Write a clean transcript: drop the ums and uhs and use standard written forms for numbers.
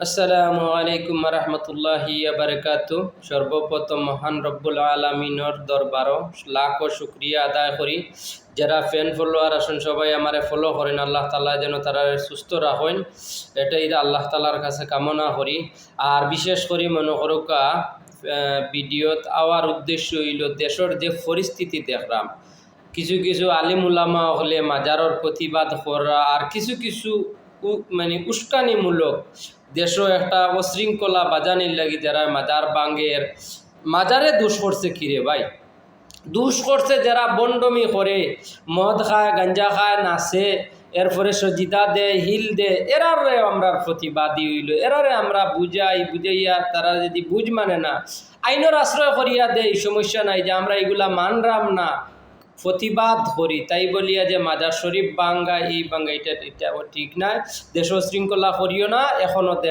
আসসালামু আলাইকুম রহমতুল্লাহি বারাকাতু। সর্বপ্রথম মহান রব্বুল আলমিনের দরবার লাখো শুক্রিয়া আদায় করি। যারা ফ্যান ফলোয়ার আসুন সবাই আমারে ফলো করেন, আল্লাহ তালা যেন তারা সুস্থ রাখেন, এটাই আল্লাহ তালার কাছে কামনা করি। আর বিশেষ করে মনে করুকা ভিডিওত আওয়ার উদ্দেশ্য হইল দেশের যে পরিস্থিতি দেখলাম, কিছু কিছু আলিম উলামা হলে মাজারের প্রতিবাদ করা, আর কিছু কিছু মানে উস্কানিমূলক দেশও একটা অশৃঙ্খলা বাজানির লাগি যারা মাজার বাঙ্গের মাজারে দোষ করছে। কিরে ভাই, দোষ করছে যারা বন্ডমি করে, মদ খায়, গাঞ্জা খায়, নাচে, এরপরে সজিদা দে, হিল দে, এরারে আমরা প্রতিবাদী হইল, এরারে আমরা বুঝাইয়া তারা যদি বুঝ মানে না, আইনের আশ্রয় করিয়া দেয়, সমস্যা নাই, যে আমরা এগুলা মানরাম না, প্রতিবাদ করি, তাই বলিয়া যে মাজার শরীফ বাঙ্গা এই বাঙ্গা এটা ঠিক নাই। দেশ শৃঙ্খলা করিও না, এখনও দেশ